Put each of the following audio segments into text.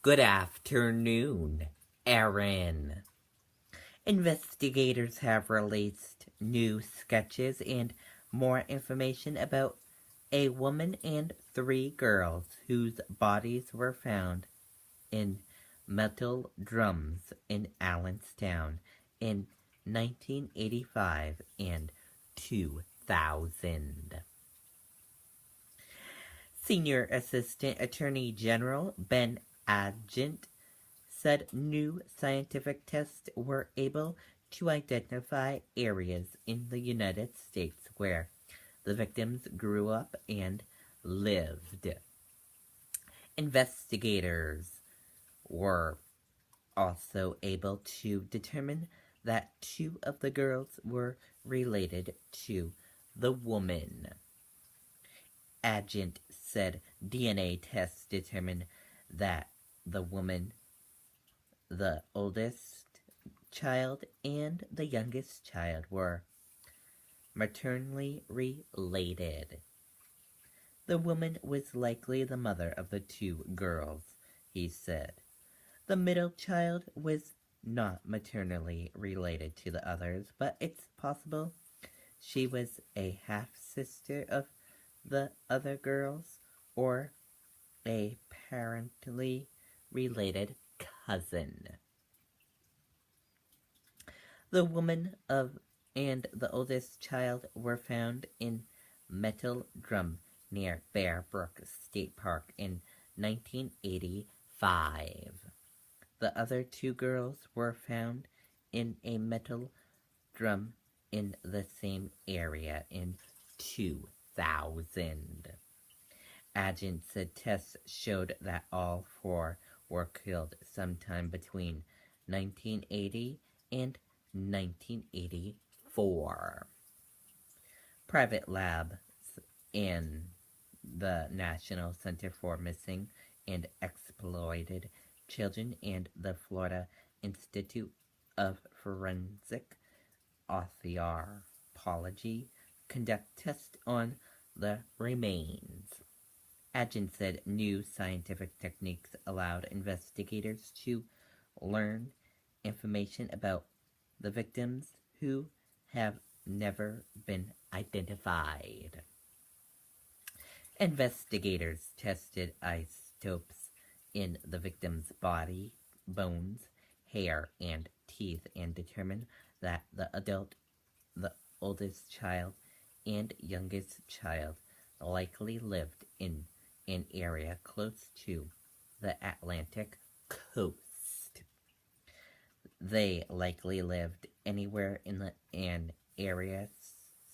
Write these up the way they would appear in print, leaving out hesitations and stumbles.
Good afternoon, Erin. Investigators have released new sketches and more information about a woman and three girls whose bodies were found in metal drums in Allenstown in 1985 and 2000. Senior Assistant Attorney General Ben Agent said new scientific tests were able to identify areas in the United States where the victims grew up and lived. Investigators were also able to determine that two of the girls were related to the woman. Agent said DNA tests determined that the woman, the oldest child, and the youngest child were maternally related. The woman was likely the mother of the two girls, he said. The middle child was not maternally related to the others, but it's possible she was a half-sister of the other girls or a parentally related cousin. The woman and the oldest child were found in Metal Drum near Bear Brook State Park in 1985. The other two girls were found in a metal drum in the same area in 2000. Agent said tests showed that all four were killed sometime between 1980 and 1984. Private labs in the National Center for Missing and Exploited Children and the Florida Institute of Forensic Anthropology conduct tests on the remains. Agent said new scientific techniques allowed investigators to learn information about the victims who have never been identified. Investigators tested isotopes in the victim's body, bones, hair, and teeth and determined that the oldest child, and youngest child likely lived in an area close to the Atlantic coast. They likely lived anywhere in an area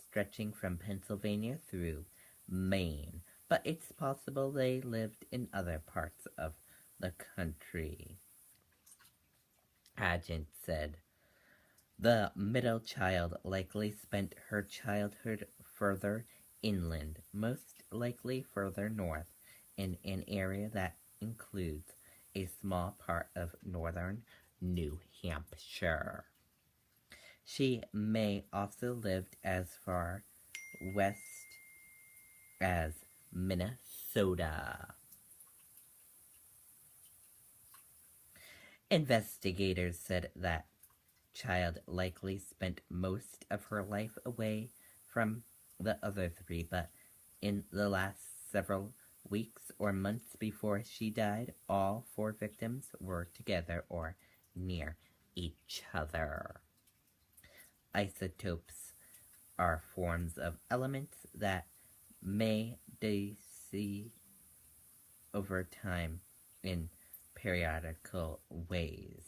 stretching from Pennsylvania through Maine, but it's possible they lived in other parts of the country. Agent said the middle child likely spent her childhood further inland, most likely further north, in an area that includes a small part of northern New Hampshire. She may also lived as far west as Minnesota. Investigators said that child likely spent most of her life away from the other three, but in the last several weeks or months before she died, all four victims were together or near each other. Isotopes are forms of elements that may decay over time in periodical ways.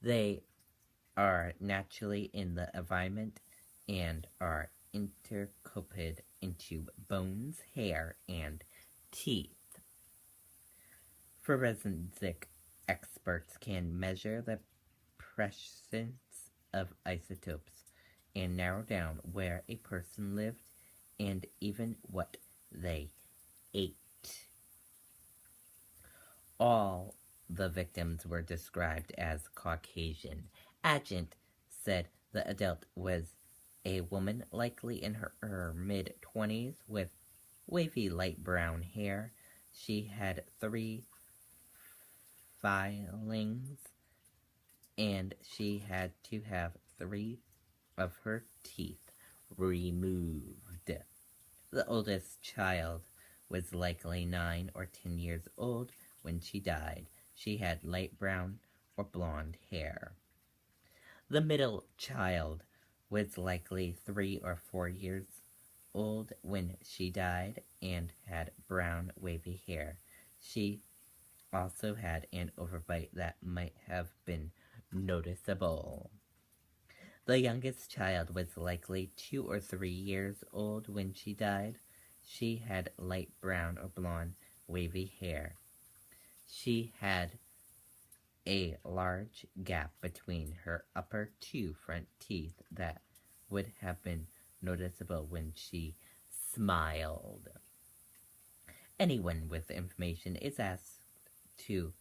They are naturally in the environment and are intercoated into bones, hair, and teeth. Forensic experts can measure the presence of isotopes and narrow down where a person lived and even what they ate. All the victims were described as Caucasian. Agent said the adult was a woman likely in her mid-20s with wavy light brown hair. She had 3 filings, and she had to have 3 of her teeth removed. The oldest child was likely 9 or 10 years old when she died. She had light brown or blonde hair. The middle child was likely 3 or 4 years old when she died and had brown wavy hair. She also had an overbite that might have been noticeable. The youngest child was likely 2 or 3 years old when she died. She had light brown or blonde wavy hair. She had a large gap between her upper 2 front teeth that would have been noticeable when she smiled. Anyone with information is asked to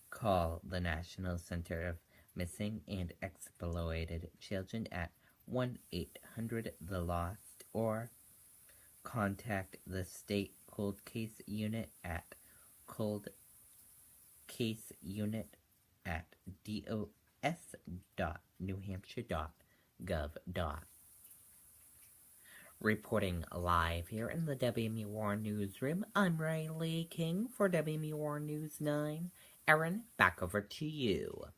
call the National Center of Missing and Exploited Children at 1-800-THE-LOST or contact the State Cold Case Unit at coldcaseunit@dos.newhampshire.gov. Reporting live here in the WMUR newsroom, I'm Riley King for WMUR News 9. Erin, back over to you.